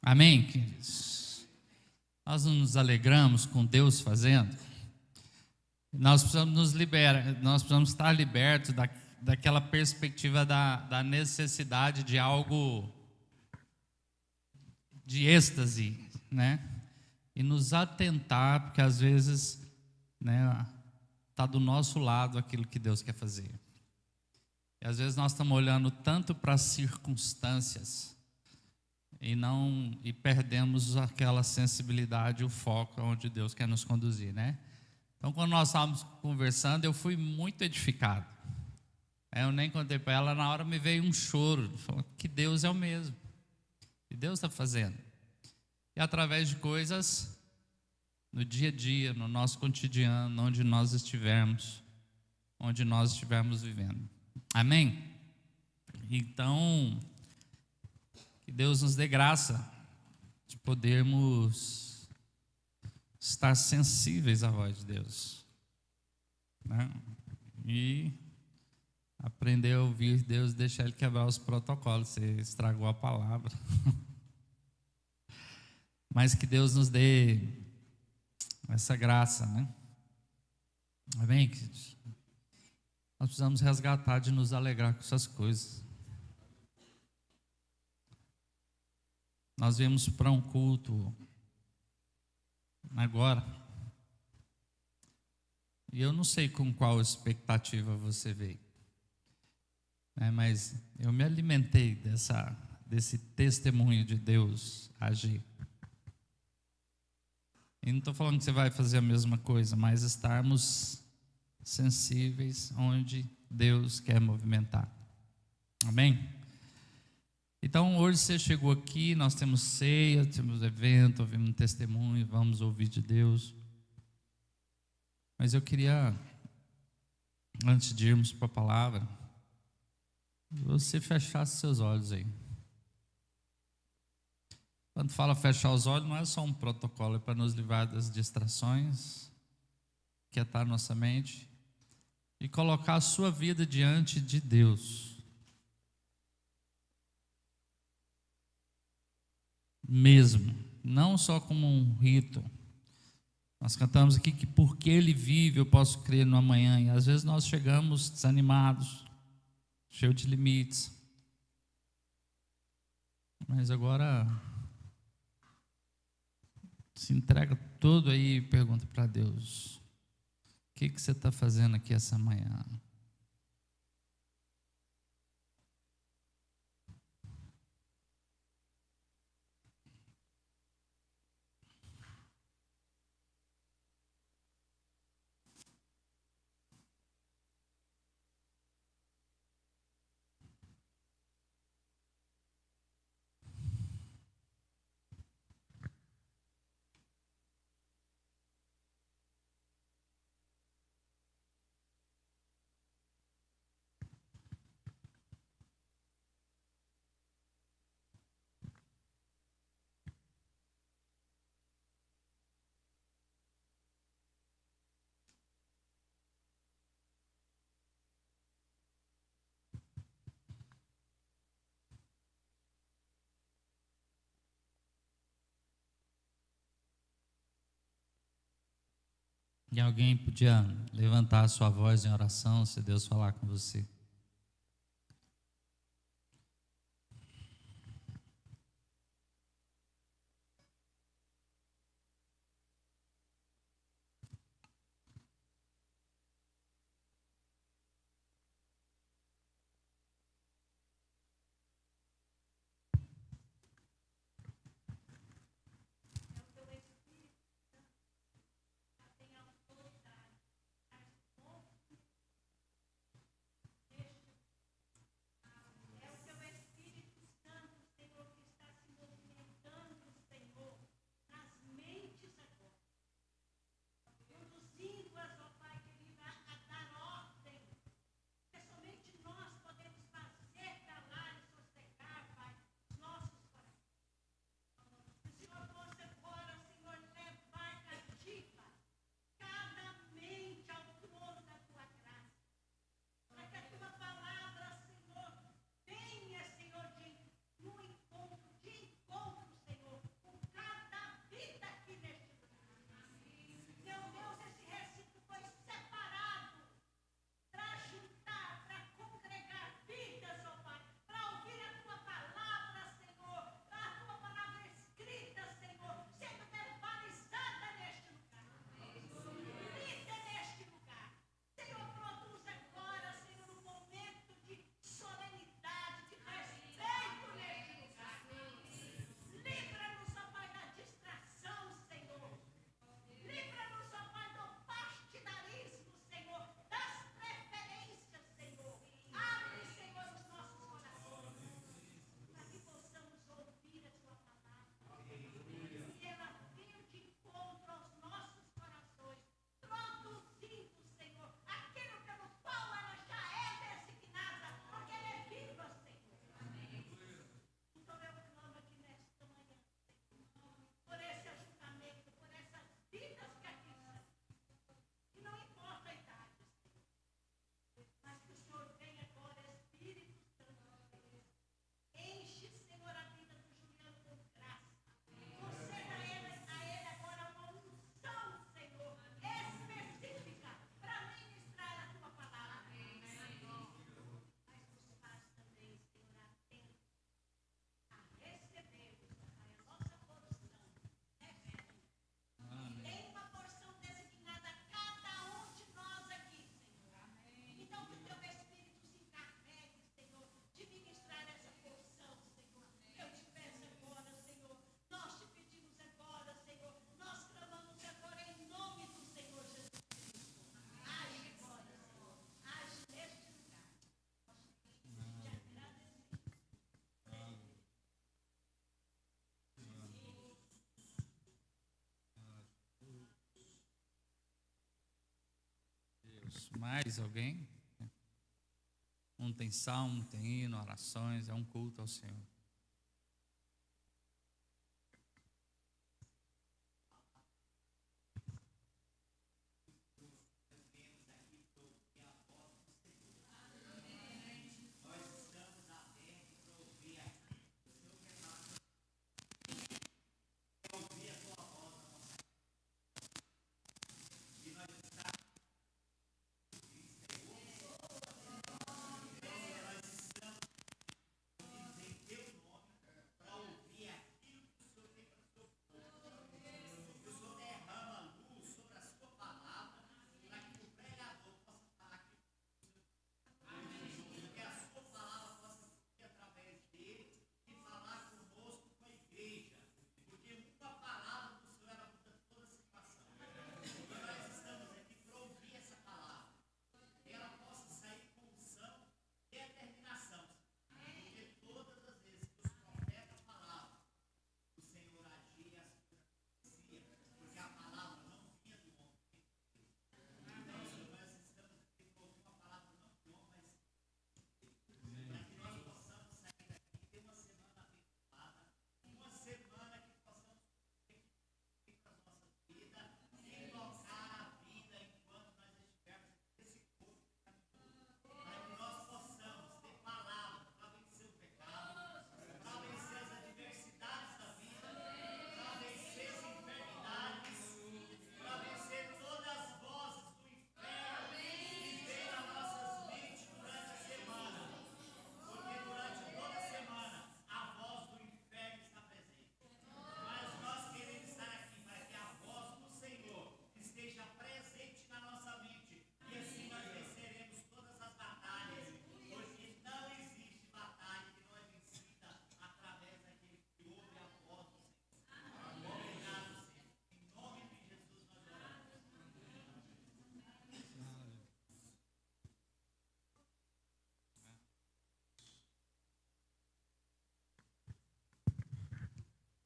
Amém, queridos? Nós não nos alegramos com Deus fazendo? Nós precisamos nós precisamos estar libertos daquela perspectiva da necessidade de algo de êxtase, né? E nos atentar, porque às vezes, né, está do nosso lado aquilo que Deus quer fazer. E às vezes nós estamos olhando tanto para as circunstâncias e perdemos aquela sensibilidade, o foco onde Deus quer nos conduzir, né? Então, quando nós estávamos conversando, eu fui muito edificado. Eu nem contei para ela, na hora me veio um choro, falando que Deus é o mesmo, que Deus está fazendo. E através de coisas, no dia a dia, no nosso cotidiano, onde nós estivermos vivendo. Amém? Então, que Deus nos dê graça de podermos estar sensíveis à voz de Deus, né? E aprender a ouvir Deus, deixar Ele quebrar os protocolos. Você estragou a palavra. Mas que Deus nos dê essa graça, né? Amém, queridos? Nós precisamos resgatar de nos alegrar com essas coisas. Nós viemos para um culto agora, e eu não sei com qual expectativa você veio, né, mas eu me alimentei desse testemunho de Deus agir. E não estou falando que você vai fazer a mesma coisa, mas estarmos sensíveis onde Deus quer movimentar. Amém? Então, hoje você chegou aqui, nós temos ceia, temos evento, ouvimos um testemunho, vamos ouvir de Deus. Mas eu queria, antes de irmos para a palavra, você fechasse seus olhos aí. Quando fala fechar os olhos, não é só um protocolo, é para nos livrar das distrações, quietar nossa mente e colocar a sua vida diante de Deus. Mesmo, não só como um rito. Nós cantamos aqui que porque Ele vive eu posso crer no amanhã, e às vezes nós chegamos desanimados, cheios de limites, mas agora se entrega todo aí e pergunta para Deus: o que você está fazendo aqui essa manhã? E alguém podia levantar a sua voz em oração, se Deus falar com você. irmãos? Mais alguém? Um tem salmo, tem hino, orações, é um culto ao Senhor.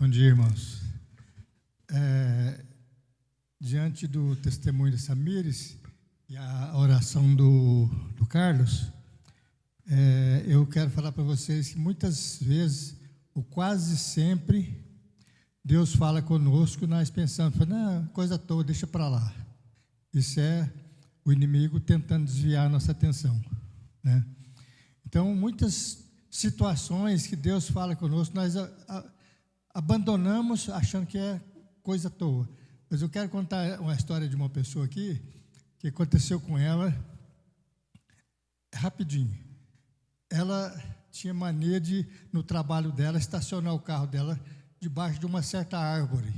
Bom dia, irmãos. Diante do testemunho de Samires e a oração do Carlos, eu quero falar para vocês que muitas vezes, ou quase sempre, Deus fala conosco e nós pensamos, não, coisa toda, deixa para lá. Isso é o inimigo tentando desviar a nossa atenção, né? Então, muitas situações que Deus fala conosco, nós abandonamos achando que é coisa à toa. Mas eu quero contar uma história de uma pessoa aqui, que aconteceu com ela, rapidinho. Ela tinha mania de, no trabalho dela, estacionar o carro dela debaixo de uma certa árvore.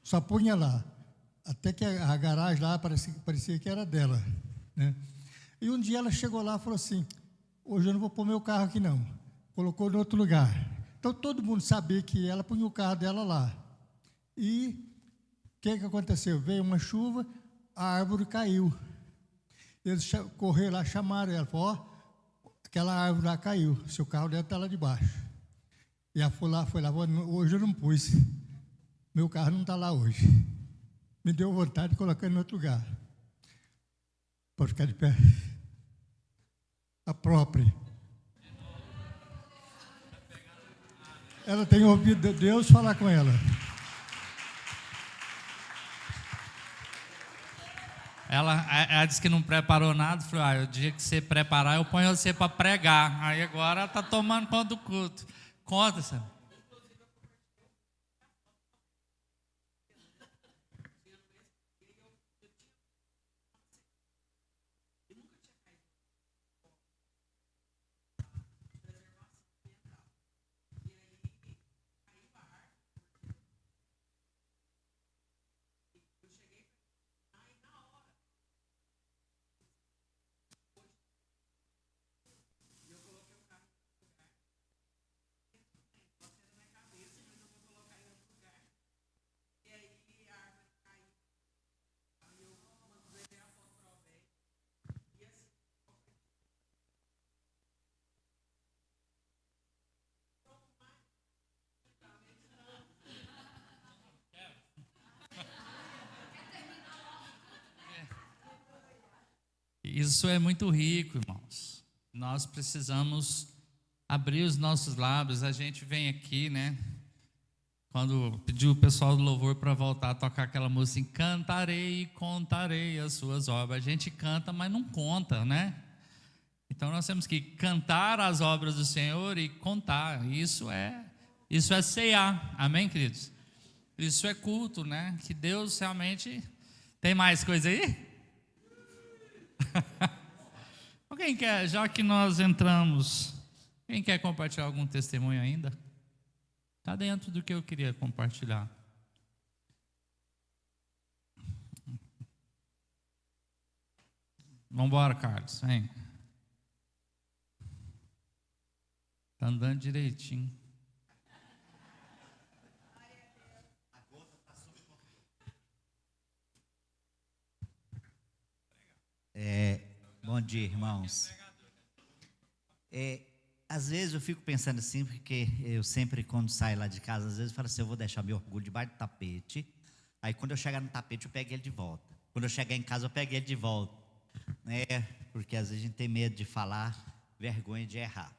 Só punha lá, até que a garagem lá parecia que era dela, né? E um dia ela chegou lá e falou assim, hoje eu não vou pôr meu carro aqui não. Colocou em outro lugar. Então todo mundo sabia que ela punha o carro dela lá. E o que aconteceu? Veio uma chuva, a árvore caiu. Eles correram lá, chamaram ela, falaram, aquela árvore lá caiu, seu carro deve estar lá debaixo. E ela foi lá, hoje eu não pus, meu carro não está lá hoje. Me deu vontade de colocar em outro lugar. Pode ficar de pé. A própria. Ela tem ouvido Deus falar com ela. Ela disse que não preparou nada, falou, o dia que você preparar, eu ponho você para pregar. Aí agora ela está tomando conta do culto. Conta, senhor. isso é muito rico, irmãos. Nós precisamos abrir os nossos lábios. A gente vem aqui, né? Quando pediu o pessoal do louvor para voltar a tocar aquela música, assim, cantarei e contarei as suas obras. A gente canta, mas não conta, né? Então nós temos que cantar as obras do Senhor e contar. Isso é cear. Amém, queridos? Isso é culto, né? Que Deus realmente... Tem mais coisa aí? Alguém quer, já que nós entramos, quem quer compartilhar algum testemunho ainda? Está dentro do que eu queria compartilhar. Vamos embora, Carlos, vem. Está andando direitinho. Bom dia, irmãos. Às vezes eu fico pensando assim, porque eu sempre, quando saio lá de casa, às vezes eu falo assim, eu vou deixar meu orgulho debaixo do tapete. Aí quando eu chegar no tapete, eu pego ele de volta. Quando eu chegar em casa, eu pego ele de volta. Porque às vezes a gente tem medo de falar, vergonha de errar.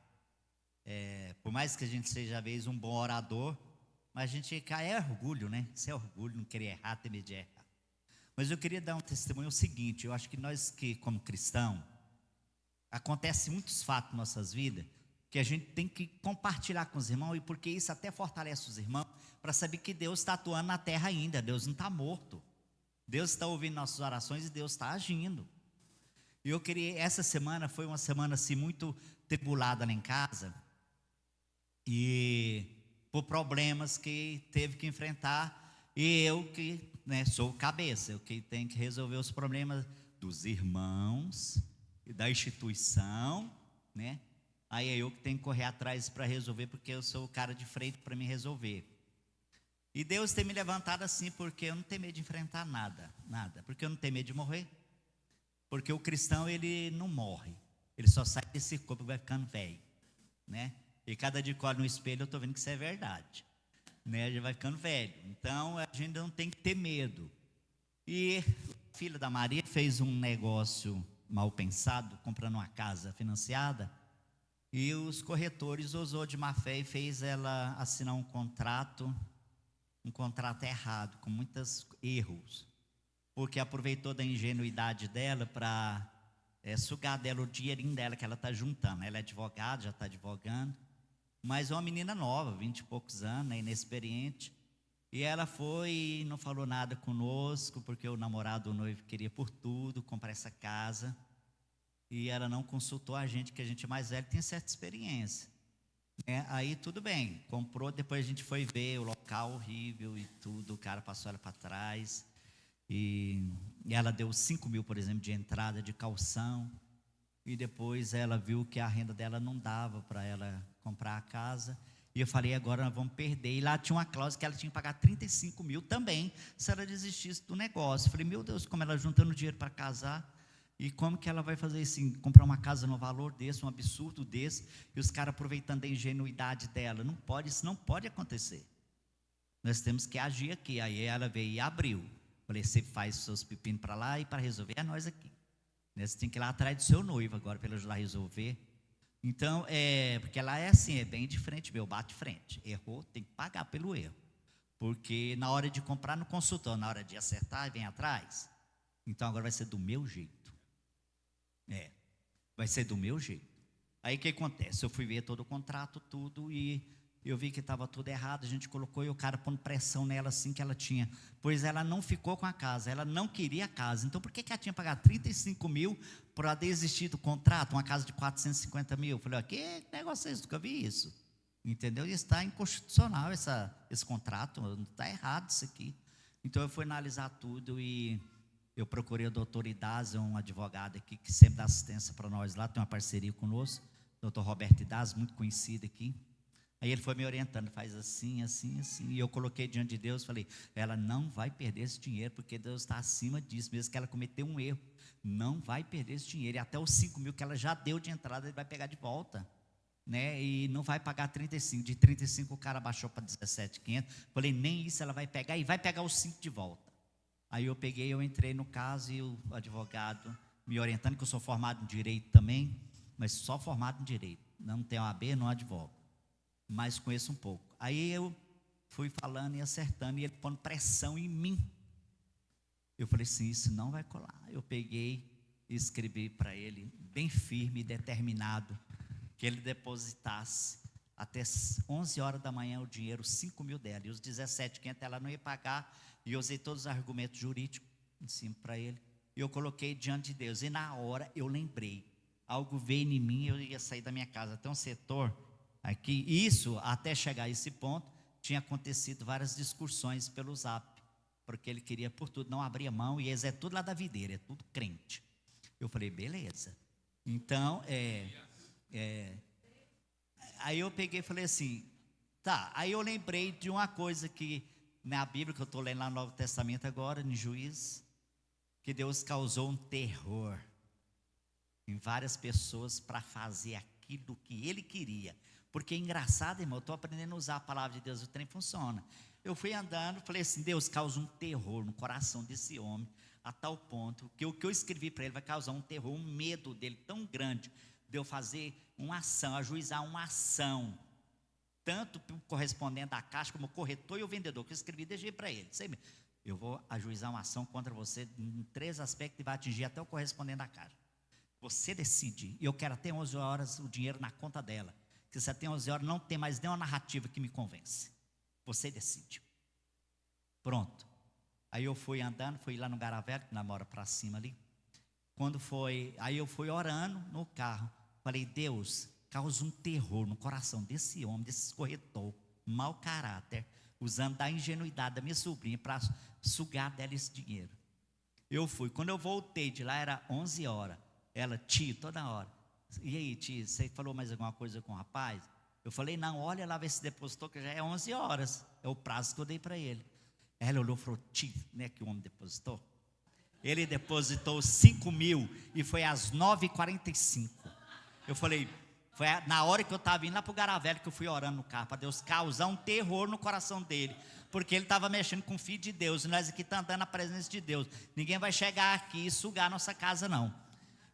Por mais que a gente seja, às vezes, um bom orador, mas a gente é orgulho, né? Isso é orgulho, não querer errar, ter medo de errar. Mas eu queria dar um testemunho, o seguinte, eu acho que nós que, como cristãos, acontece muitos fatos em nossas vidas, que a gente tem que compartilhar com os irmãos, e porque isso até fortalece os irmãos, para saber que Deus está atuando na terra ainda, Deus não está morto, Deus está ouvindo nossas orações e Deus está agindo. E eu queria, essa semana foi uma semana assim muito tribulada lá em casa, e por problemas que teve que enfrentar, e eu que, né, sou cabeça, eu que tenho que resolver os problemas dos irmãos e da instituição, né? Aí é eu que tenho que correr atrás para resolver, porque eu sou o cara de frente para me resolver. E Deus tem me levantado assim, porque eu não tenho medo de enfrentar nada, porque eu não tenho medo de morrer, porque o cristão, ele não morre, ele só sai desse corpo e vai ficando velho, né? E cada dia que eu olho no espelho, eu estou vendo que isso é verdade, né? A gente vai ficando velho, então a gente não tem que ter medo. E a filha da Maria fez um negócio mal pensado, comprando uma casa financiada, e os corretores usou de má fé e fez ela assinar um contrato errado, com muitos erros, porque aproveitou da ingenuidade dela para sugar dela o dinheirinho dela que ela está juntando. Ela é advogada, já está advogando, mas é uma menina nova, 20 e poucos anos, inexperiente, e ela foi e não falou nada conosco, porque o namorado, o noivo, queria por tudo comprar essa casa, e ela não consultou a gente, que a gente é mais velho, tem certa experiência, né? Aí tudo bem, comprou, depois a gente foi ver o local horrível e tudo, o cara passou ela para trás, e ela deu 5 mil, por exemplo, de entrada, de calção, e depois ela viu que a renda dela não dava para ela comprar a casa, e eu falei, agora nós vamos perder. E lá tinha uma cláusula que ela tinha que pagar 35 mil também, se ela desistisse do negócio. Eu falei, meu Deus, como ela juntando dinheiro para casar, e como que ela vai fazer assim, comprar uma casa no valor desse, um absurdo desse, e os caras aproveitando a ingenuidade dela? Não pode, isso não pode acontecer. Nós temos que agir aqui. Aí ela veio e abriu. Falei, você faz os seus pepinos para lá, e para resolver é nós aqui. Você tem que ir lá atrás do seu noivo agora, para ele ajudar a resolver. Então, porque ela é assim, é bem de frente, meu, bate de frente. Errou, tem que pagar pelo erro. Porque na hora de comprar, não consultou, na hora de acertar, vem atrás. Então agora vai ser do meu jeito. Vai ser do meu jeito. Aí o que acontece? Eu fui ver todo o contrato, tudo, e eu vi que estava tudo errado. A gente colocou e o cara pondo pressão nela assim que ela tinha, pois ela não ficou com a casa, ela não queria a casa. Então por que ela tinha que pagar 35 mil para desistir do contrato, uma casa de 450 mil? Eu falei, que negócio é esse? Nunca vi isso, entendeu? Isso está inconstitucional, esse contrato, está errado isso aqui. Então eu fui analisar tudo e eu procurei o doutor Idaz, um advogado aqui que sempre dá assistência para nós lá, tem uma parceria conosco, doutor Roberto Idaz, muito conhecido aqui. Aí ele foi me orientando, faz assim, assim, assim, e eu coloquei diante de Deus, falei, ela não vai perder esse dinheiro, porque Deus está acima disso, mesmo que ela cometeu um erro, não vai perder esse dinheiro, e até os 5 mil que ela já deu de entrada, ele vai pegar de volta, né? E não vai pagar 35, de 35 o cara baixou para 17.500, falei, nem isso ela vai pegar, e vai pegar os 5 de volta. Aí eu entrei no caso, e o advogado me orientando, que eu sou formado em Direito também, mas só formado em Direito. Não tenho OAB, não advogo, mas conheço um pouco. Aí eu fui falando e acertando, e ele pondo pressão em mim. Eu falei assim, isso não vai colar. Eu peguei e escrevi para ele, bem firme e determinado, que ele depositasse até 11 horas da manhã o dinheiro, 5 mil dela, e os 17,500 ela não ia pagar, e eu usei todos os argumentos jurídicos em cima para ele, e eu coloquei diante de Deus, e na hora eu lembrei, algo veio em mim, eu ia sair da minha casa, até um setor aqui, isso, até chegar a esse ponto, tinha acontecido várias discussões pelo Zap, porque ele queria por tudo, não abria mão, e eles é tudo lá da videira, é tudo crente. Eu falei, beleza. Então, aí eu peguei e falei assim, tá, aí eu lembrei de uma coisa que, na Bíblia, que eu estou lendo lá no Novo Testamento agora, em Juízes, que Deus causou um terror em várias pessoas para fazer aquilo que Ele queria. Porque é engraçado, irmão, eu estou aprendendo a usar a palavra de Deus, o trem funciona. Eu fui andando, falei assim, Deus causa um terror no coração desse homem, a tal ponto que o que eu escrevi para ele vai causar um terror, um medo dele tão grande, de eu fazer uma ação, ajuizar uma ação, tanto para o correspondente da Caixa, como o corretor e o vendedor, que eu escrevi e deixei para ele. Eu vou ajuizar uma ação contra você em 3 aspectos e vai atingir até o correspondente da Caixa. Você decide, e eu quero até 11 horas o dinheiro na conta dela, porque se até 11 horas não tem mais nenhuma narrativa que me convence. Você decide. Pronto. Aí eu fui andando, fui lá no Garavelho, que namora para cima ali. Aí eu fui orando no carro. Falei, Deus, causa um terror no coração desse homem, desse corretor, mau caráter, usando da ingenuidade da minha sobrinha para sugar dela esse dinheiro. Eu fui. Quando eu voltei de lá, era 11 horas. Ela, tio, toda hora. E aí, tio, você falou mais alguma coisa com o rapaz? Eu falei, não, olha lá, ver se depositou, que já é 11 horas. É o prazo que eu dei para ele. Ela olhou e falou, tio, né, que o homem depositou? Ele depositou 5 mil e foi às 9h45. Eu falei, foi na hora que eu estava indo lá para o Garavelho, que eu fui orando no carro, para Deus causar um terror no coração dele, porque ele estava mexendo com o Filho de Deus, e nós aqui estamos andando na presença de Deus. Ninguém vai chegar aqui e sugar a nossa casa, não.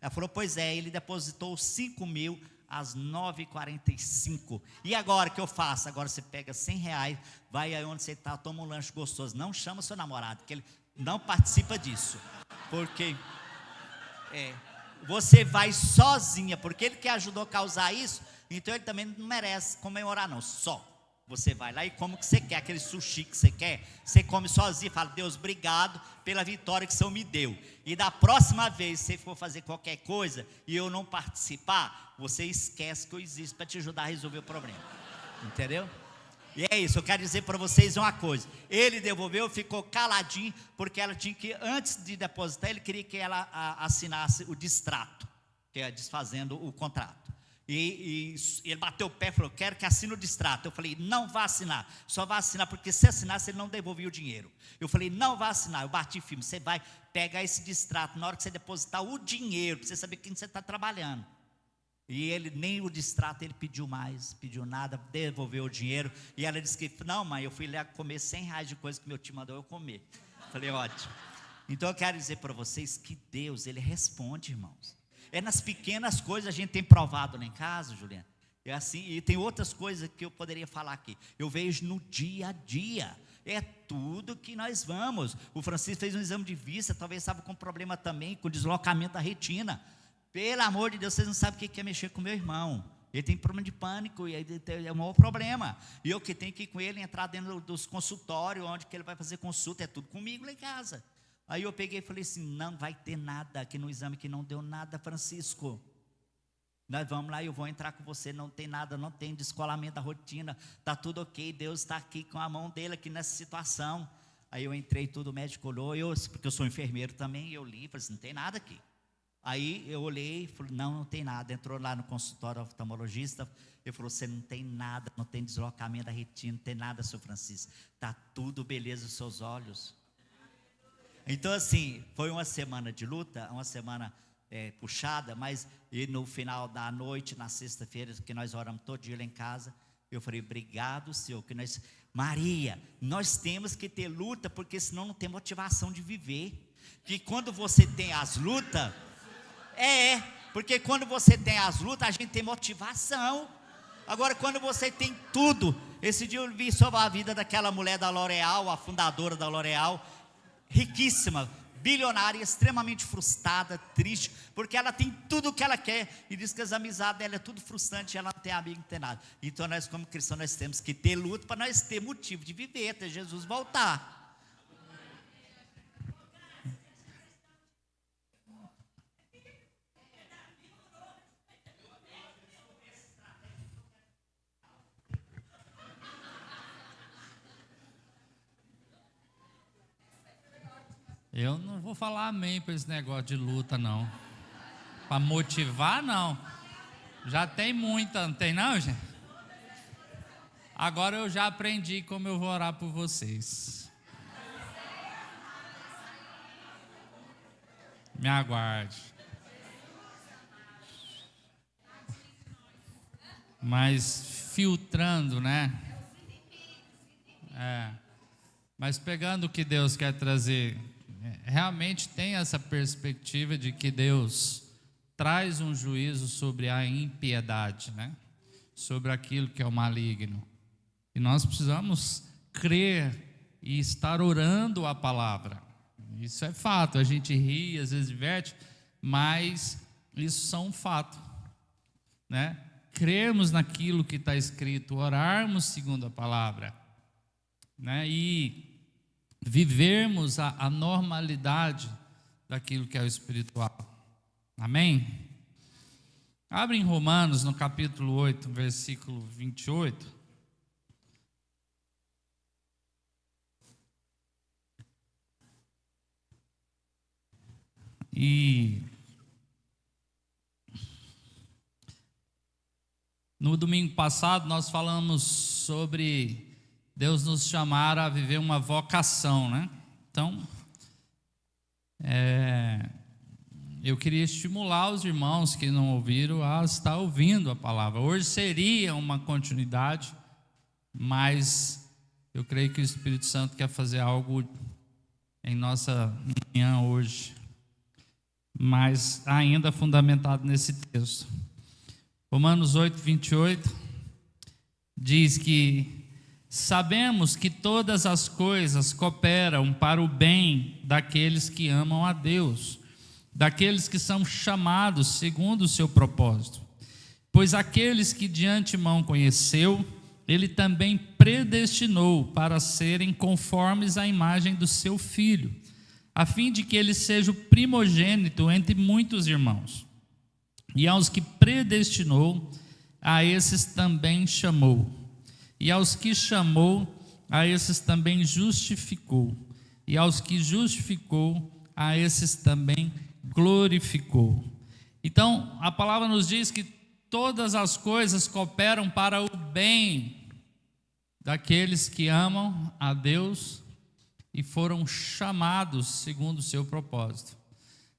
Ela falou, pois é, ele depositou 5 mil às 9h45. E agora o que eu faço? Agora você pega R$100, vai aí onde você está, toma um lanche gostoso. Não chama seu namorado, porque ele não participa disso. Porque você vai sozinha, porque ele que ajudou a causar isso, então ele também não merece comemorar não, só. Você vai lá e come o que você quer, aquele sushi que você quer, você come sozinho e fala, Deus, obrigado pela vitória que o Senhor me deu. E da próxima vez, se você for fazer qualquer coisa e eu não participar, você esquece que eu existo para te ajudar a resolver o problema. Entendeu? E é isso, eu quero dizer para vocês uma coisa. Ele devolveu, ficou caladinho, porque ela tinha que, antes de depositar, ele queria que ela assinasse o distrato, que é desfazendo o contrato. E ele bateu o pé e falou, quero que assine o distrato. Eu falei, não vá assinar, só vá assinar, porque se assinasse ele não devolvia o dinheiro. Eu falei, não vá assinar, eu bati firme, você vai pegar esse distrato na hora que você depositar o dinheiro, para você saber quem você está trabalhando. E ele, nem o distrato ele pediu mais, pediu nada, devolveu o dinheiro. E ela disse que, não mãe, eu fui lá comer R$100 de coisa que meu tio mandou eu comer. Falei, ótimo. Então eu quero dizer para vocês que Deus, Ele responde, irmãos. É nas pequenas coisas, a gente tem provado lá em casa, Juliana. É assim, e tem outras coisas que eu poderia falar aqui. Eu vejo no dia a dia. É tudo que nós vamos. O Francisco fez um exame de vista, talvez estava com problema também, com deslocamento da retina. Pelo amor de Deus, vocês não sabem o que é mexer com meu irmão. Ele tem problema de pânico, e é o maior problema. E eu que tenho que ir com ele, entrar dentro dos consultórios, onde que ele vai fazer consulta, é tudo comigo lá em casa. Aí eu peguei e falei assim, não vai ter nada aqui no exame que não deu nada, Francisco. Nós vamos lá e eu vou entrar com você, não tem nada, não tem descolamento da rotina, está tudo ok, Deus está aqui com a mão dele aqui nessa situação. Aí eu entrei, tudo, o médico olhou, porque eu sou enfermeiro também, eu li, falei assim, não tem nada aqui. Aí eu olhei e falei, não tem nada. Entrou lá no consultório oftalmologista, ele falou, você não tem nada, não tem deslocamento da retina, não tem nada, seu Francisco, está tudo beleza os seus olhos. Então assim, foi uma semana de luta, uma semana puxada, mas e no final da noite, na sexta-feira, que nós oramos todo dia lá em casa, eu falei, obrigado, Senhor, que nós, Maria, nós temos que ter luta, porque senão não tem motivação de viver. Que quando você tem as lutas, Porque quando você tem as lutas, a gente tem motivação. Agora, quando você tem tudo, esse dia eu vi sobre a vida daquela mulher da L'Oréal, a fundadora da L'Oréal, riquíssima, bilionária, extremamente frustrada, triste, porque ela tem tudo o que ela quer, e diz que as amizades dela é tudo frustrante, ela não tem amigo, não tem nada. Então nós, como cristãos, nós temos que ter luta, para nós ter motivo de viver, até Jesus voltar. Eu não vou falar amém para esse negócio de luta, não. Para motivar, não. Já tem muita, não tem não, gente? Agora eu já aprendi como eu vou orar por vocês. Me aguarde. Mas filtrando, né? Mas pegando o que Deus quer trazer, realmente tem essa perspectiva de que Deus traz um juízo sobre a impiedade, né? Sobre aquilo que é o maligno. E nós precisamos crer e estar orando a palavra. Isso é fato, a gente ri, às vezes diverte, mas isso são um fato, né? Crermos naquilo que está escrito, orarmos segundo a palavra, né? E vivermos a normalidade daquilo que é o espiritual. Amém? Abre em Romanos, no capítulo 8, versículo 28. E no domingo passado nós falamos sobre Deus nos chamar a viver uma vocação, né? Então, eu queria estimular os irmãos que não ouviram a estar ouvindo a palavra. Hoje seria uma continuidade, mas eu creio que o Espírito Santo quer fazer algo em nossa manhã hoje, mas ainda fundamentado nesse texto. Romanos 8, 28 diz que sabemos que todas as coisas cooperam para o bem daqueles que amam a Deus, daqueles que são chamados segundo o seu propósito. Pois aqueles que de antemão conheceu, ele também predestinou para serem conformes à imagem do seu Filho, a fim de que ele seja o primogênito entre muitos irmãos. E aos que predestinou, a esses também chamou. E aos que chamou, a esses também justificou. E aos que justificou, a esses também glorificou. Então, a palavra nos diz que todas as coisas cooperam para o bem daqueles que amam a Deus e foram chamados segundo o seu propósito.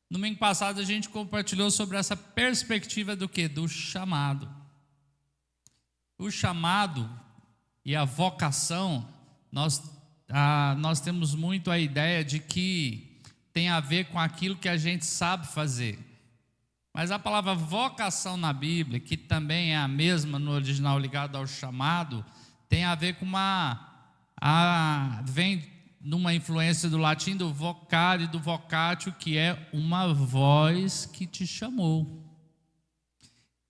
No domingo passado a gente compartilhou sobre essa perspectiva do quê? Do chamado. O chamado e a vocação, nós temos muito a ideia de que tem a ver com aquilo que a gente sabe fazer. Mas a palavra vocação na Bíblia, que também é a mesma no original ligado ao chamado, tem a ver com vem numa influência do latim do vocare e do vocatio, que é uma voz que te chamou.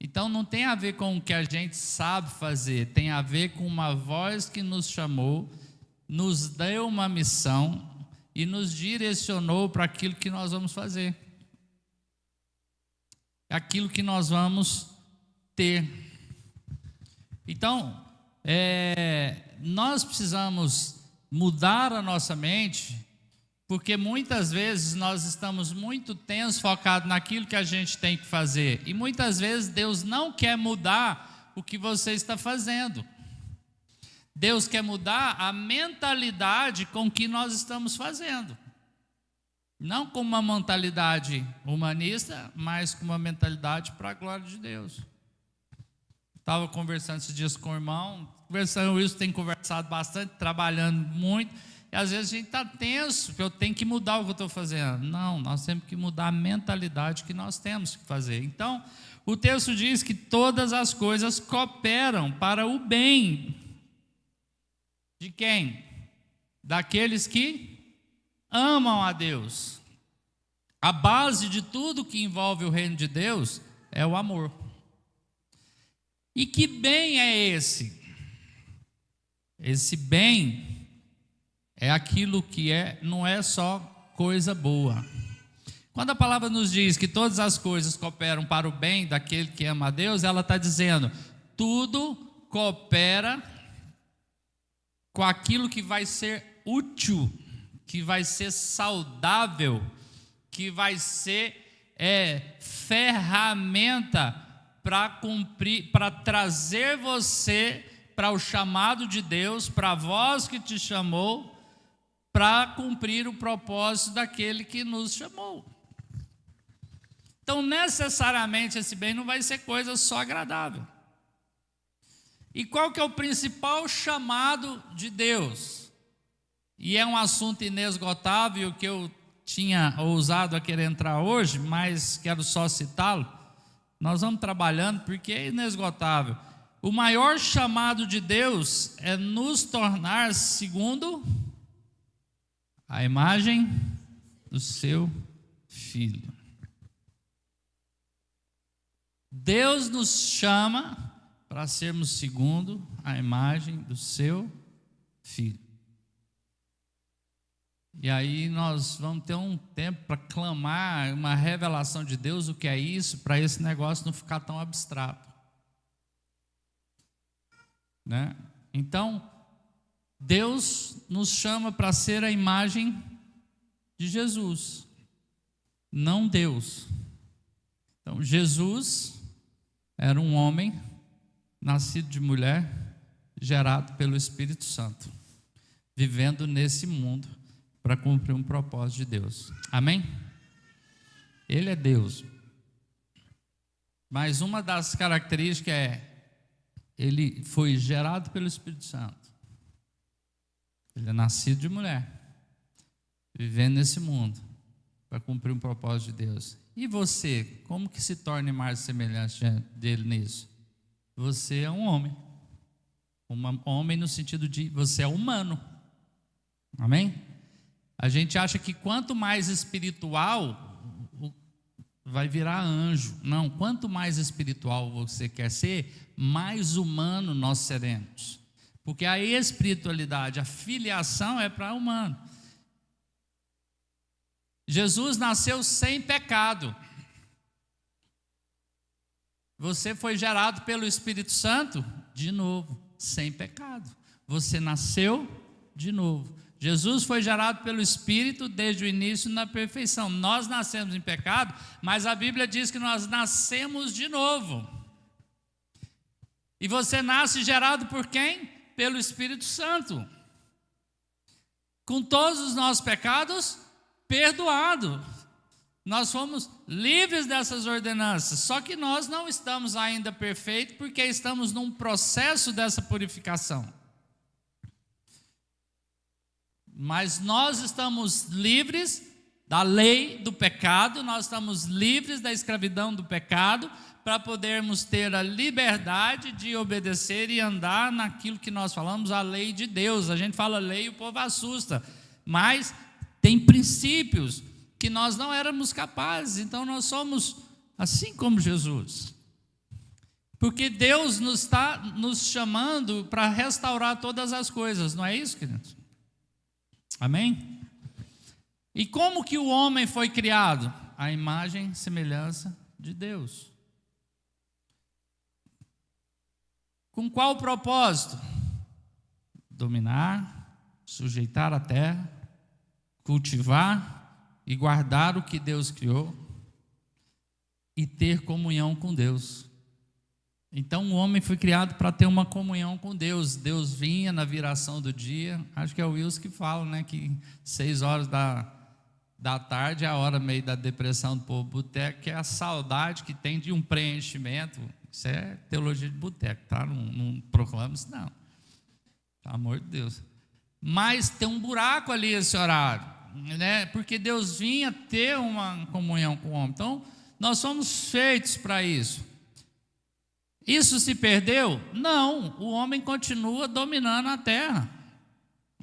Então não tem a ver com o que a gente sabe fazer, tem a ver com uma voz que nos chamou, nos deu uma missão e nos direcionou para aquilo que nós vamos fazer, aquilo que nós vamos ter. Então, nós precisamos mudar a nossa mente, porque muitas vezes nós estamos muito tensos, focados naquilo que a gente tem que fazer, e muitas vezes Deus não quer mudar o que você está fazendo. Deus quer mudar a mentalidade com que nós estamos fazendo, não com uma mentalidade humanista, mas com uma mentalidade para a glória de Deus. Estava conversando esses dias com o irmão, o Wilson tem conversado bastante, trabalhando muito, E às vezes a gente está tenso, porque eu tenho que mudar o que eu estou fazendo. Não, nós temos que mudar a mentalidade que nós temos que fazer. Então, o texto diz que todas as coisas cooperam para o bem. De quem? Daqueles que amam a Deus. A base de tudo que envolve o reino de Deus é o amor. E que bem é esse? Esse bem é aquilo que não é só coisa boa. Quando a palavra nos diz que todas as coisas cooperam para o bem daquele que ama a Deus, ela está dizendo, tudo coopera com aquilo que vai ser útil, que vai ser saudável, que vai ser ferramenta para cumprir, para trazer você para o chamado de Deus, para a voz que te chamou, para cumprir o propósito daquele que nos chamou. Então, necessariamente, esse bem não vai ser coisa só agradável. E qual que é o principal chamado de Deus? E é um assunto inesgotável que eu tinha ousado a querer entrar hoje, mas quero só citá-lo. Nós vamos trabalhando porque é inesgotável. O maior chamado de Deus é nos tornar segundo a imagem do seu Filho. Deus nos chama para sermos segundo a imagem do seu Filho. E aí nós vamos ter um tempo para clamar uma revelação de Deus, o que é isso, para esse negócio não ficar tão abstrato. Né? Então, Deus nos chama para ser a imagem de Jesus, não Deus. Então, Jesus era um homem nascido de mulher, gerado pelo Espírito Santo, vivendo nesse mundo para cumprir um propósito de Deus. Amém? Ele é Deus. Mas uma das características ele foi gerado pelo Espírito Santo. Ele é nascido de mulher, vivendo nesse mundo para cumprir um propósito de Deus. E você, como que se torna mais semelhante dele nisso? Você é um homem. Um homem no sentido de você é humano. Amém? A gente acha que quanto mais espiritual, vai virar anjo. Não, quanto mais espiritual você quer ser, mais humano nós seremos. Porque a espiritualidade, a filiação é para humano. Jesus nasceu sem pecado. Você foi gerado pelo Espírito Santo, de novo, sem pecado. Você nasceu de novo. Jesus foi gerado pelo Espírito desde o início na perfeição. Nós nascemos em pecado, mas a Bíblia diz que nós nascemos de novo. E você nasce gerado por quem? Pelo Espírito Santo. Com todos os nossos pecados perdoados. Nós fomos livres dessas ordenanças, só que nós não estamos ainda perfeitos porque estamos num processo dessa purificação. Mas nós estamos livres da lei do pecado, nós estamos livres da escravidão do pecado, para podermos ter a liberdade de obedecer e andar naquilo que nós falamos, a lei de Deus. A gente fala lei e o povo assusta, mas tem princípios que nós não éramos capazes, então nós somos assim como Jesus. Porque Deus está nos chamando para restaurar todas as coisas, não é isso, queridos? Amém? E como que o homem foi criado? A imagem e semelhança de Deus. Com qual propósito? Dominar, sujeitar a terra, cultivar e guardar o que Deus criou e ter comunhão com Deus. Então o homem foi criado para ter uma comunhão com Deus. Deus vinha na viração do dia, acho que é o Wilson que fala, né, que 6 horas da tarde é a hora meio da depressão do povo boteco, que é a saudade que tem de um preenchimento. Isso é teologia de boteco, tá? Não proclamo isso não, pelo amor de Deus. mas tem um buraco ali esse horário, né? Porque Deus vinha ter uma comunhão com o homem. Então, nós somos feitos para isso. Isso se perdeu? Não, o homem continua dominando a terra.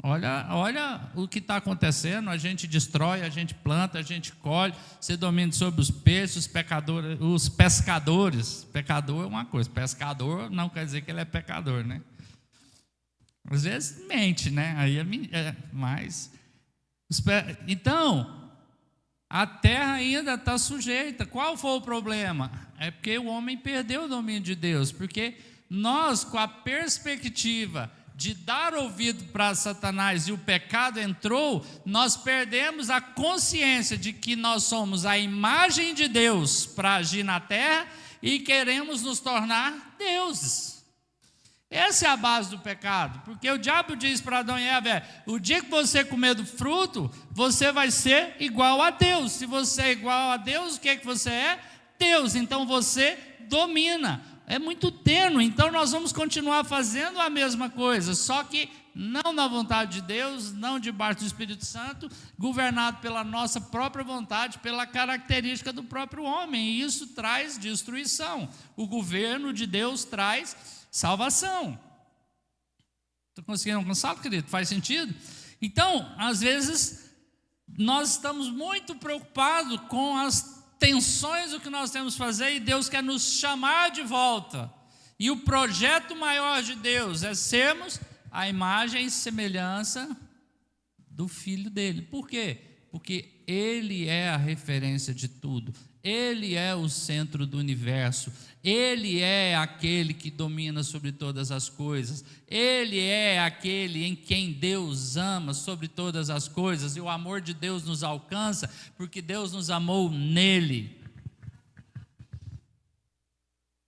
Olha o que está acontecendo. A gente destrói, a gente planta, a gente colhe. Você domina sobre os peixes, os pescadores. Pecador é uma coisa, pescador não quer dizer que ele é pecador, né? Às vezes mente, né? Aí mas então a terra ainda está sujeita. Qual foi o problema? É porque o homem perdeu o domínio de Deus, porque nós, com a perspectiva de dar ouvido para Satanás e o pecado entrou, nós perdemos a consciência de que nós somos a imagem de Deus para agir na terra e queremos nos tornar deuses. Essa é a base do pecado, porque o diabo diz para Adão e Eva: o dia que você comer do fruto, você vai ser igual a Deus. Se você é igual a Deus, o que é que você é? Deus. Então você domina. É muito tênue, então nós vamos continuar fazendo a mesma coisa, só que não na vontade de Deus, não debaixo do Espírito Santo, governado pela nossa própria vontade, pela característica do próprio homem, e isso traz destruição. O governo de Deus traz salvação. Estou conseguindo alcançar, querido? Faz sentido? Então, às vezes, nós estamos muito preocupados com as tensões do que nós temos que fazer, e Deus quer nos chamar de volta. E o projeto maior de Deus é sermos a imagem e semelhança do Filho dele. Por quê? Porque Ele é a referência de tudo. Ele é o centro do universo. Ele é aquele que domina sobre todas as coisas. Ele é aquele em quem Deus ama sobre todas as coisas. E o amor de Deus nos alcança porque Deus nos amou nele.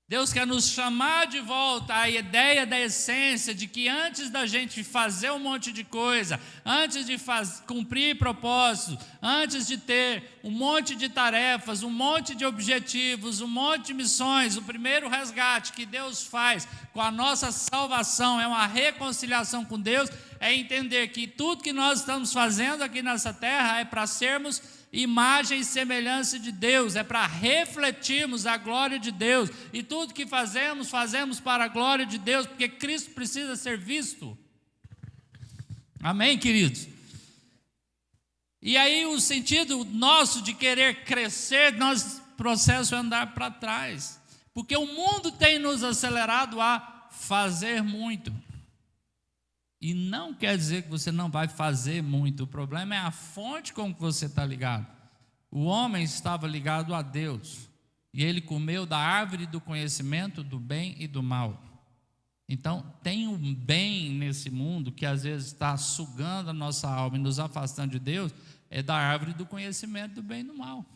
Deus quer nos chamar de volta à ideia da essência de que antes da gente fazer um monte de coisa, antes de cumprir propósitos, antes de ter um monte de tarefas, um monte de objetivos, um monte de missões, o primeiro resgate que Deus faz com a nossa salvação é uma reconciliação com Deus, é entender que tudo que nós estamos fazendo aqui nessa terra é para sermos imagem e semelhança de Deus, é para refletirmos a glória de Deus, e tudo que fazemos, fazemos para a glória de Deus, porque Cristo precisa ser visto. Amém, queridos? E aí o sentido nosso de querer crescer, nosso processo é andar para trás, porque o mundo tem nos acelerado a fazer muito. E não quer dizer que você não vai fazer muito. O problema é a fonte com que você está ligado. O homem estava ligado a Deus. E ele comeu da árvore do conhecimento do bem e do mal. Então, tem um bem nesse mundo que às vezes está sugando a nossa alma e nos afastando de Deus. É da árvore do conhecimento do bem e do mal.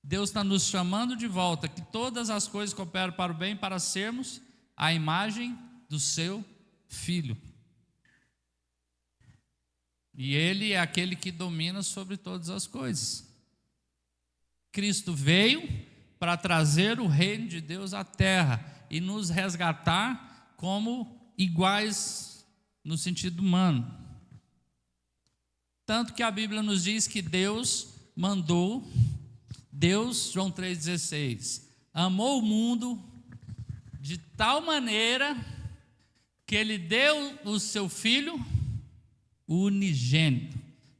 Deus está nos chamando de volta, que todas as coisas cooperam para o bem, para sermos a imagem do seu Filho. E Ele é aquele que domina sobre todas as coisas. Cristo veio para trazer o reino de Deus à terra e nos resgatar como iguais no sentido humano. Tanto que a Bíblia nos diz que Deus, João 3,16, amou o mundo de tal maneira que Ele deu o seu Filho unigênito,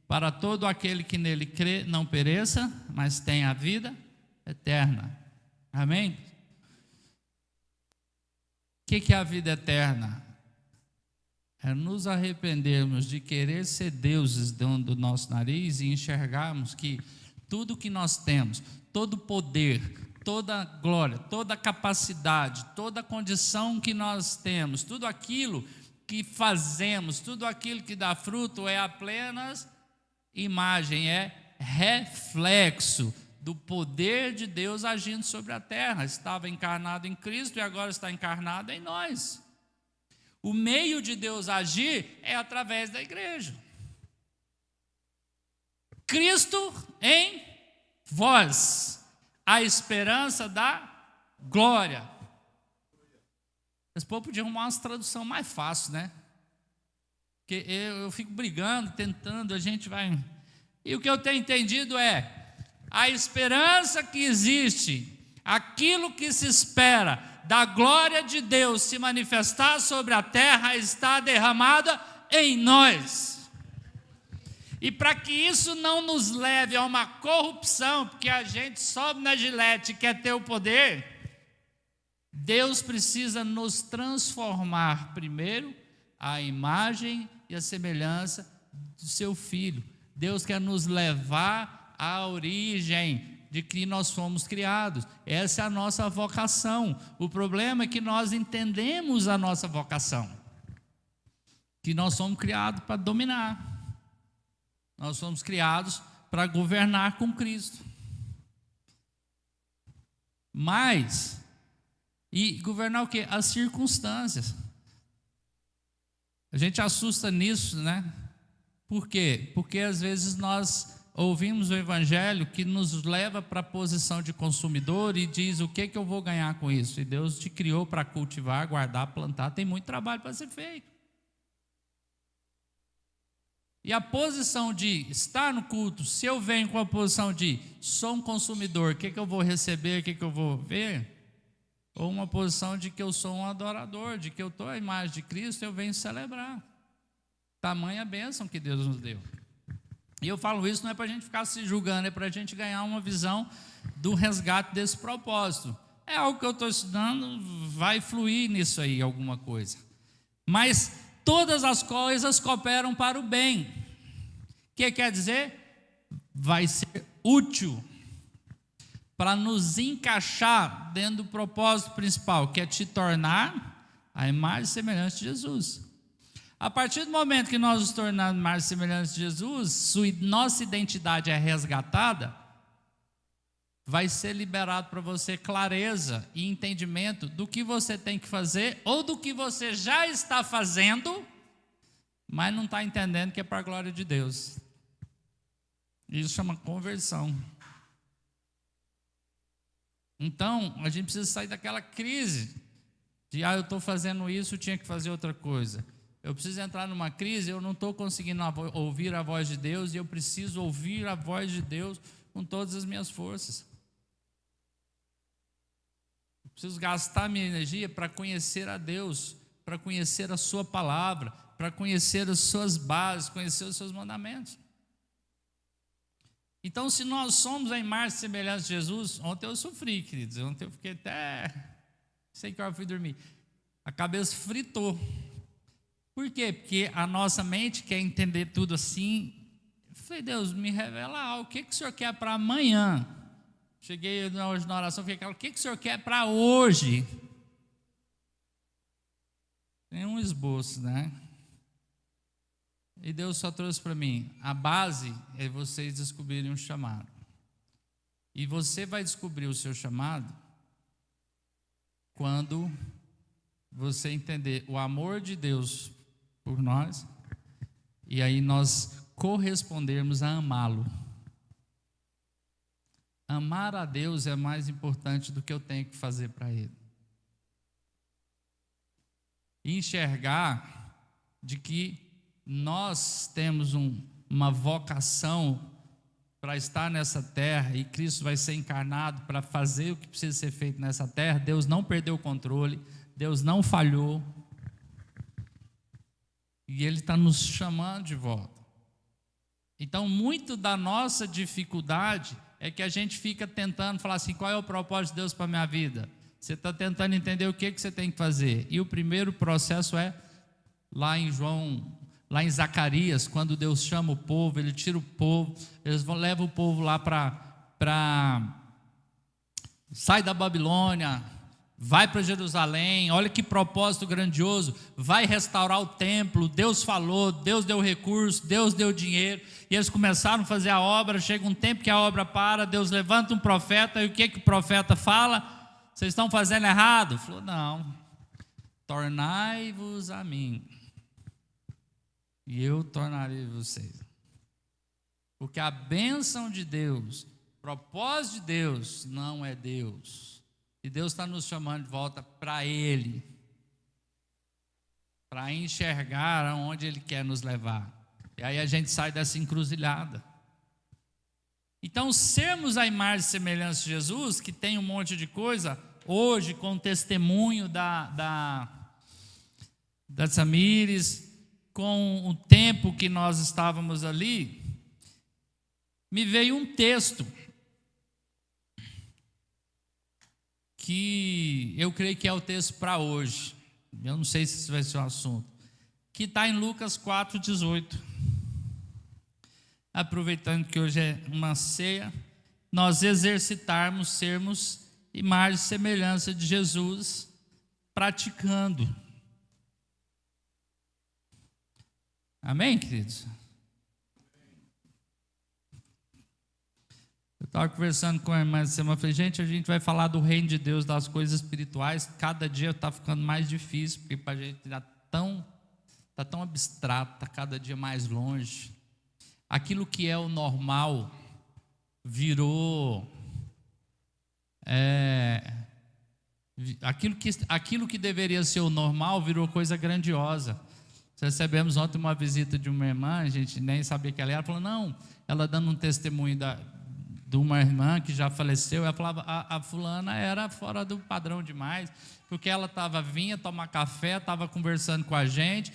para todo aquele que nele crê não pereça, mas tenha a vida eterna. Amém? O que é a vida eterna? É nos arrependermos de querer ser deuses dentro do nosso nariz e enxergarmos que tudo que nós temos, todo poder, toda glória, toda capacidade, toda condição que nós temos, tudo aquilo que fazemos, tudo aquilo que dá fruto é apenas imagem, é reflexo do poder de Deus agindo sobre a terra. Estava encarnado em Cristo e agora está encarnado em nós. O meio de Deus agir é através da igreja. Cristo em vós, a esperança da glória. Esse povo podia arrumar uma tradução mais fácil, né? Porque eu fico brigando, tentando, a gente vai... E o que eu tenho entendido é, a esperança que existe, aquilo que se espera da glória de Deus se manifestar sobre a terra, está derramada em nós. E para que isso não nos leve a uma corrupção, porque a gente sobe na gilete e quer ter o poder, Deus precisa nos transformar primeiro à imagem e à semelhança do seu Filho. Deus quer nos levar à origem de que nós fomos criados. Essa é a nossa vocação. O problema é que nós entendemos a nossa vocação, que nós somos criados para dominar. Nós somos criados para governar com Cristo. Mas, e governar o quê? As circunstâncias. A gente assusta nisso, né? Por quê? Porque às vezes nós ouvimos o evangelho que nos leva para a posição de consumidor e diz: o que eu vou ganhar com isso? E Deus te criou para cultivar, guardar, plantar, tem muito trabalho para ser feito. E a posição de estar no culto, se eu venho com a posição de sou um consumidor, o que eu vou receber, o que eu vou ver? Ou uma posição de que eu sou um adorador, de que eu estou à imagem de Cristo, eu venho celebrar. Tamanha bênção que Deus nos deu. E eu falo isso não é para a gente ficar se julgando, é para a gente ganhar uma visão do resgate desse propósito. É algo que eu estou estudando, vai fluir nisso aí alguma coisa. Mas todas as coisas cooperam para o bem. O que quer dizer? Vai ser útil para nos encaixar dentro do propósito principal, que é te tornar a imagem e semelhança de Jesus. A partir do momento que nós nos tornamos a imagem e semelhança de Jesus, nossa identidade é resgatada, vai ser liberado para você clareza e entendimento do que você tem que fazer ou do que você já está fazendo, mas não está entendendo que é para a glória de Deus. Isso chama conversão. Então, a gente precisa sair daquela crise de eu estou fazendo isso, eu tinha que fazer outra coisa. Eu preciso entrar numa crise, eu não estou conseguindo ouvir a voz de Deus, e eu preciso ouvir a voz de Deus com todas as minhas forças. Eu preciso gastar minha energia para conhecer a Deus, para conhecer a sua palavra, para conhecer as suas bases, conhecer os seus mandamentos. Então, se nós somos a imagem e semelhança de Jesus, ontem eu sofri, queridos, ontem eu fiquei até, sei que hora eu fui dormir, a cabeça fritou. Por quê? Porque a nossa mente quer entender tudo assim. Eu falei: Deus, me revela algo, o que o Senhor quer para amanhã? Cheguei hoje na oração, fiquei: o que o Senhor quer para hoje? Tem um esboço, né? E Deus só trouxe para mim: a base é vocês descobrirem um chamado. E você vai descobrir o seu chamado quando você entender o amor de Deus por nós, e aí nós correspondermos a amá-lo. Amar a Deus é mais importante do que eu tenho que fazer para Ele. E enxergar de que nós temos uma vocação para estar nessa terra, e Cristo vai ser encarnado para fazer o que precisa ser feito nessa terra. Deus não perdeu o controle, Deus não falhou, e Ele está nos chamando de volta. Então, muito da nossa dificuldade é que a gente fica tentando falar assim: qual é o propósito de Deus para a minha vida? Você está tentando entender o que você tem que fazer. E o primeiro processo é lá em Zacarias, quando Deus chama o povo, Ele tira o povo, leva o povo lá sai da Babilônia, vai para Jerusalém. Olha que propósito grandioso, vai restaurar o templo. Deus falou, Deus deu recurso, Deus deu dinheiro, e eles começaram a fazer a obra. Chega um tempo que a obra para, Deus levanta um profeta, e o que o profeta fala? Vocês estão fazendo errado? Falou: não, tornai-vos a mim, e eu tornarei vocês. Porque a bênção de Deus, o propósito de Deus não é Deus. E Deus está nos chamando de volta para Ele. para enxergar aonde Ele quer nos levar. E aí a gente sai dessa encruzilhada. Então, sermos a imagem e semelhança de Jesus, que tem um monte de coisa, hoje, com o testemunho da Samires, com o tempo que nós estávamos ali, me veio um texto que eu creio que é o texto para hoje. Eu não sei se esse vai ser o assunto. Que está em Lucas 4,18. Aproveitando que hoje é uma ceia, nós exercitarmos, sermos imagem e semelhança de Jesus, praticando. Amém, queridos? Eu estava conversando com a irmã essa semana, falei, gente, a gente vai falar do reino de Deus, das coisas espirituais, cada dia está ficando mais difícil, porque para a gente está tão abstrato, está cada dia mais longe. Aquilo que é o normal virou aquilo que deveria ser o normal virou coisa grandiosa. Recebemos ontem uma visita de uma irmã, a gente nem sabia que ela era, falou, não, ela dando um testemunho de uma irmã que já faleceu, ela falava, a fulana era fora do padrão demais, porque ela vinha tomar café, estava conversando com a gente,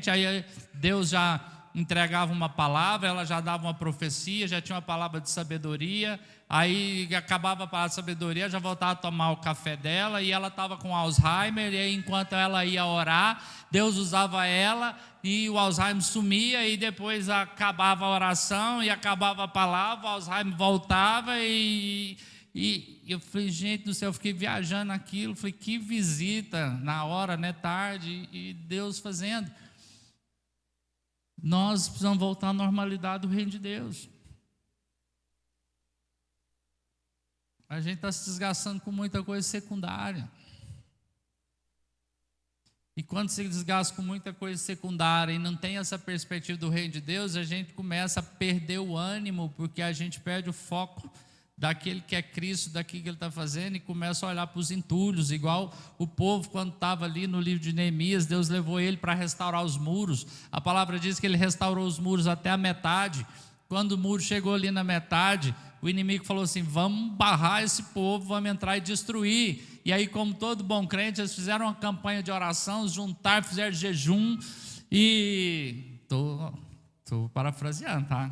aí Deus já entregava uma palavra, ela já dava uma profecia, já tinha uma palavra de sabedoria, aí acabava a palavra de sabedoria, já voltava a tomar o café dela, e ela estava com Alzheimer, e aí, enquanto ela ia orar, Deus usava ela, e o Alzheimer sumia, e depois acabava a oração, e acabava a palavra, o Alzheimer voltava, e eu falei, gente do céu, eu fiquei viajando naquilo, falei, que visita, na hora, né, tarde, e Deus fazendo. Nós precisamos voltar à normalidade do reino de Deus. A gente está se desgastando com muita coisa secundária. E quando se desgasta com muita coisa secundária e não tem essa perspectiva do reino de Deus, a gente começa a perder o ânimo, porque a gente perde o foco daquele que é Cristo, daquilo que Ele está fazendo, e começa a olhar para os entulhos, igual o povo quando estava ali no livro de Neemias, Deus levou ele para restaurar os muros. A palavra diz que Ele restaurou os muros até a metade. Quando o muro chegou ali na metade, o inimigo falou assim, vamos barrar esse povo, vamos entrar e destruir. E aí, como todo bom crente, eles fizeram uma campanha de oração, juntaram, fizeram jejum, e estou parafraseando, tá?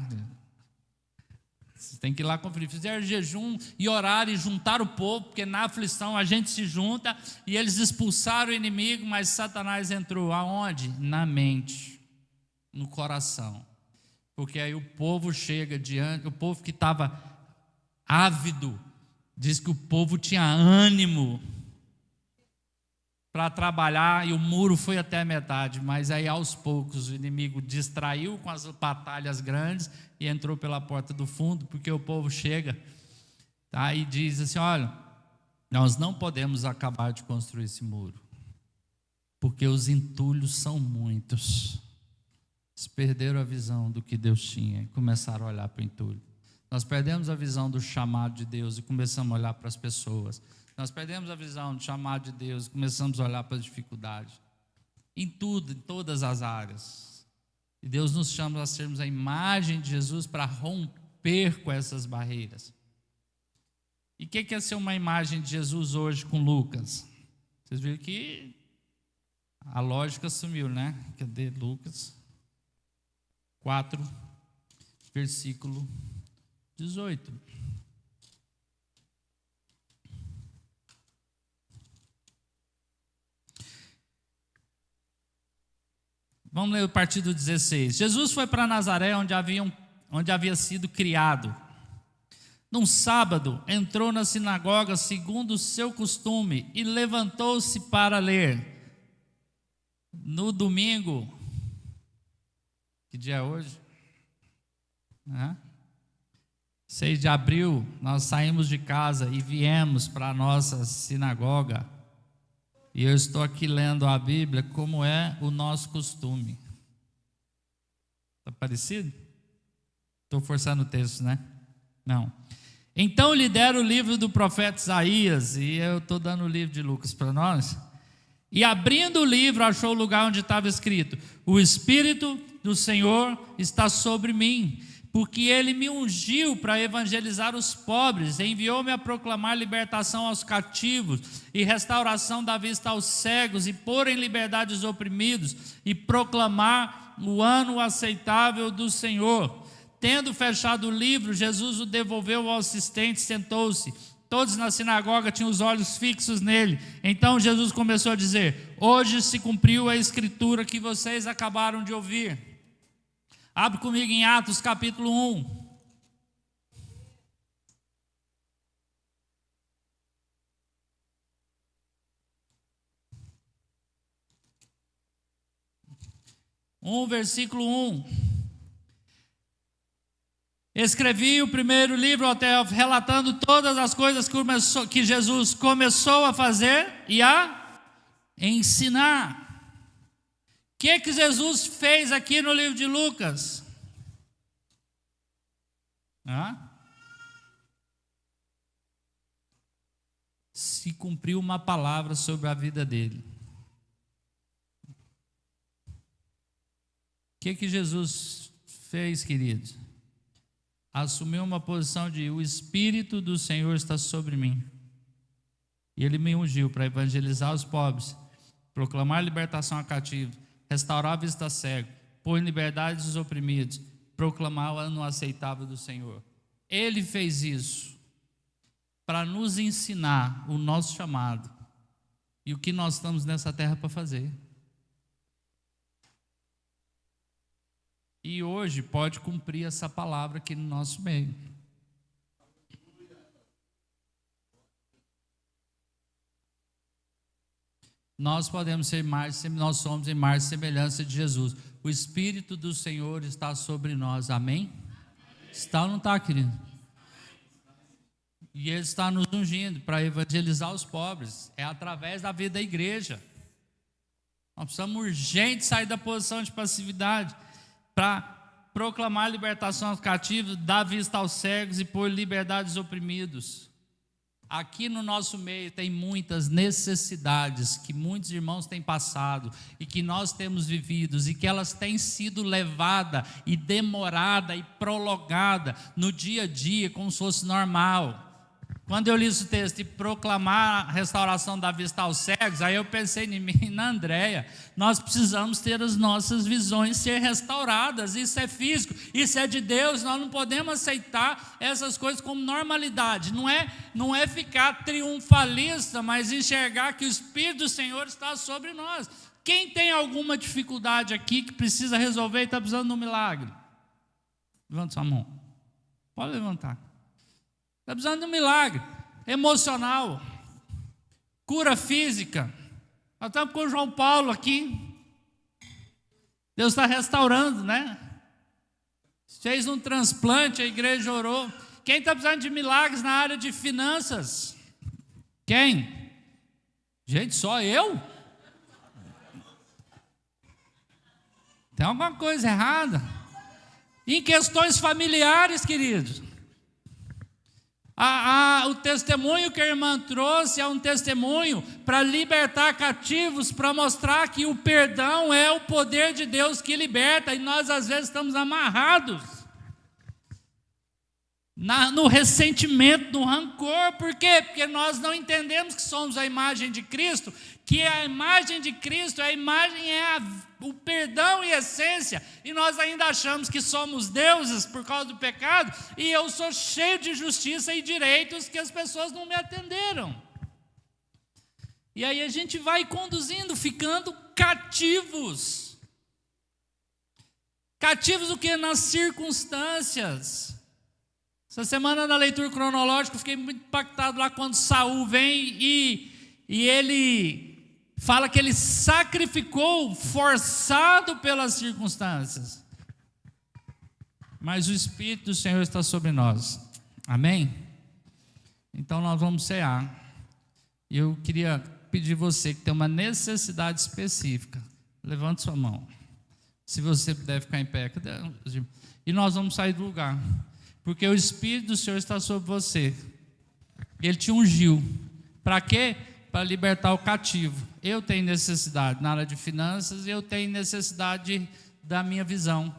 Você tem que ir lá conferir. Fizeram jejum e orar e juntar o povo, porque na aflição a gente se junta, e eles expulsaram o inimigo, mas Satanás entrou aonde? Na mente, no coração. Porque aí o povo chega diante, o povo que estava ávido, diz que o povo tinha ânimo para trabalhar, e o muro foi até a metade, mas aí aos poucos o inimigo distraiu com as batalhas grandes e entrou pela porta do fundo, porque o povo chega, tá, e diz assim, olha, nós não podemos acabar de construir esse muro, porque os entulhos são muitos. Eles perderam a visão do que Deus tinha e começaram a olhar para o entulho. Nós perdemos a visão do chamado de Deus e começamos a olhar para as pessoas. Nós perdemos a visão do chamado de Deus e começamos a olhar para as dificuldades. Em tudo, em todas as áreas. E Deus nos chama a sermos a imagem de Jesus para romper com essas barreiras. E o que é ser uma imagem de Jesus hoje com Lucas? Vocês viram que a lógica sumiu, né? Cadê Lucas? 4, versículo 18. Vamos ler o partido 16. Jesus foi para Nazaré, onde havia sido criado. Num sábado, entrou na sinagoga segundo o seu costume e levantou-se para ler. No domingo, que dia é hoje? 6 de abril, nós saímos de casa e viemos para a nossa sinagoga. E eu estou aqui lendo a Bíblia como é o nosso costume. Está parecido? Estou forçando o texto, né? Não. Então lhe deram o livro do profeta Isaías, e eu estou dando o livro de Lucas para nós. E abrindo o livro, achou o lugar onde estava escrito: o Espírito do Senhor está sobre mim, porque Ele me ungiu para evangelizar os pobres, enviou-me a proclamar libertação aos cativos, e restauração da vista aos cegos, e pôr em liberdade os oprimidos, e proclamar o ano aceitável do Senhor. Tendo fechado o livro, Jesus o devolveu ao assistente, sentou-se. Todos na sinagoga tinham os olhos fixos nele. Então Jesus começou a dizer: hoje se cumpriu a escritura que vocês acabaram de ouvir. Abre comigo em Atos capítulo 1. Versículo 1. Escrevi o primeiro livro ao Teófilo, relatando todas as coisas que Jesus começou a fazer e a ensinar. O que Jesus fez aqui no livro de Lucas? Se cumpriu uma palavra sobre a vida dele. O que Jesus fez, queridos? Assumiu uma posição de: o Espírito do Senhor está sobre mim, e Ele me ungiu para evangelizar os pobres, proclamar libertação a cativos, restaurar a vista cego, pôr em liberdade os oprimidos, proclamar o ano aceitável do Senhor. Ele fez isso para nos ensinar o nosso chamado e o que nós estamos nessa terra para fazer. E hoje pode cumprir essa palavra aqui no nosso meio. Nós podemos ser mais, nós somos em mais semelhança de Jesus. O Espírito do Senhor está sobre nós, amém? Está ou não está, querido? E Ele está nos ungindo para evangelizar os pobres. É através da vida da igreja. Nós precisamos urgente sair da posição de passividade, para proclamar libertação aos cativos, dar vista aos cegos e pôr liberdade aos oprimidos. Aqui no nosso meio tem muitas necessidades que muitos irmãos têm passado e que nós temos vivido, e que elas têm sido levadas e demorada e prolongada no dia a dia como se fosse normal. Quando eu li esse texto de proclamar a restauração da vista aos cegos, aí eu pensei em mim e na Andréia. Nós precisamos ter as nossas visões ser restauradas. Isso é físico, isso é de Deus. Nós não podemos aceitar essas coisas como normalidade. Não é ficar triunfalista, mas enxergar que o Espírito do Senhor está sobre nós. Quem tem alguma dificuldade aqui que precisa resolver e está precisando de um milagre? Levanta sua mão. Pode levantar. Está precisando de um milagre emocional, cura física. Nós estamos com o João Paulo aqui. Deus está restaurando, né? Fez um transplante, a igreja orou. Quem está precisando de milagres na área de finanças? Quem? Gente, só eu? Tem alguma coisa errada. Em questões familiares, queridos. O testemunho que a irmã trouxe é um testemunho para libertar cativos, para mostrar que o perdão é o poder de Deus que liberta, e nós às vezes estamos amarrados no ressentimento, no rancor. Por quê? Porque nós não entendemos que somos a imagem de Cristo, que a imagem de Cristo, a imagem é o perdão e essência, e nós ainda achamos que somos deuses por causa do pecado, e eu sou cheio de justiça e direitos que as pessoas não me atenderam. E aí a gente vai conduzindo, ficando cativos. Cativos o quê? Nas circunstâncias. Essa semana na leitura cronológica eu fiquei muito impactado lá quando Saul vem e ele fala que ele sacrificou forçado pelas circunstâncias. Mas o Espírito do Senhor está sobre nós. Amém? Então nós vamos cear. Eu queria pedir você que tem uma necessidade específica, levante sua mão. Se você puder ficar em pé. E nós vamos sair do lugar. Porque o Espírito do Senhor está sobre você. Ele te ungiu. Para quê? Para libertar o cativo. eu tenho necessidade na área de finanças e eu tenho necessidade da minha visão.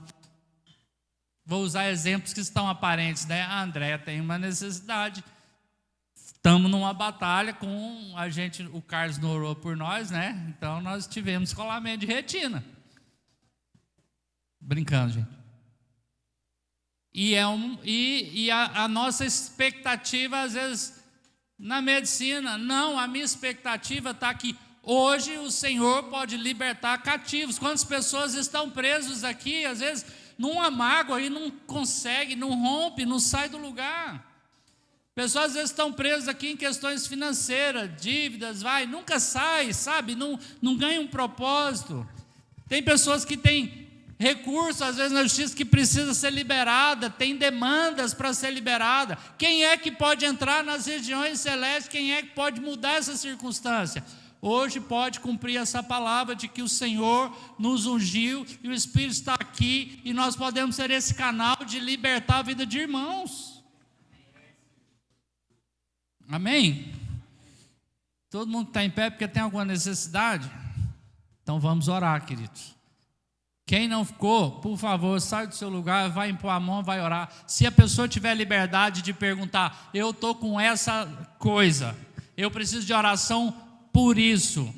Vou usar exemplos que estão aparentes, né? A Andréia tem uma necessidade. Estamos numa batalha com a gente, o Carlos não orou por nós, né? Então nós tivemos escolamento de retina. Brincando, gente. E a nossa expectativa, às vezes, na medicina, não, a minha expectativa está que hoje o Senhor pode libertar cativos. Quantas pessoas estão presas aqui, às vezes, numa mágoa e não consegue, não rompe, não sai do lugar. Pessoas às vezes estão presas aqui em questões financeiras, dívidas, nunca sai, sabe? Não ganha um propósito. Tem pessoas que têm recursos, às vezes na justiça, que precisa ser liberada, tem demandas para ser liberada. Quem é que pode entrar nas regiões celestes? Quem é que pode mudar essa circunstância? Hoje pode cumprir essa palavra de que o Senhor nos ungiu e o Espírito está aqui e nós podemos ser esse canal de libertar a vida de irmãos. Amém? Todo mundo está em pé porque tem alguma necessidade? Então vamos orar, queridos. Quem não ficou, por favor, sai do seu lugar, vai impor a mão, vai orar. Se a pessoa tiver liberdade de perguntar, eu estou com essa coisa, eu preciso de oração por isso.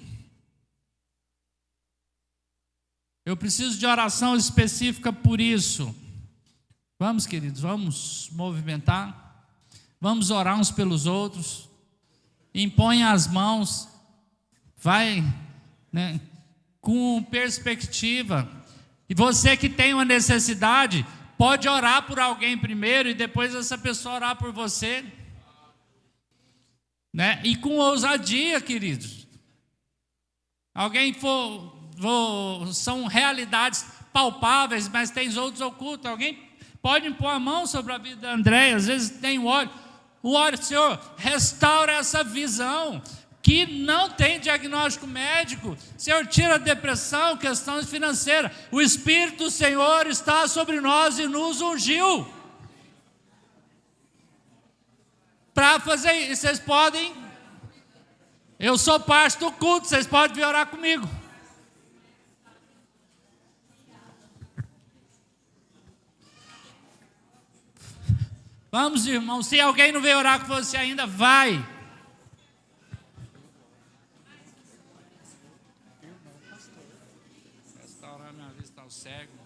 Eu preciso de oração específica por isso. Vamos, queridos, vamos movimentar. Vamos orar uns pelos outros. Impõe as mãos. Vai, né, com perspectiva. E você que tem uma necessidade, pode orar por alguém primeiro e depois essa pessoa orar por você. Né? E com ousadia, queridos. São realidades palpáveis, mas tem outros ocultos. Alguém pode impor a mão sobre a vida da Andréia, às vezes tem o óleo, Senhor, restaura essa visão, que não tem diagnóstico médico. Senhor, tira a depressão, questões financeiras. O Espírito do Senhor está sobre nós e nos ungiu para fazer isso. Vocês podem, eu sou parte do culto, vocês podem vir orar comigo. Vamos, irmãos, se alguém não veio orar com você ainda, vai. Restaurar minha vista ao cego.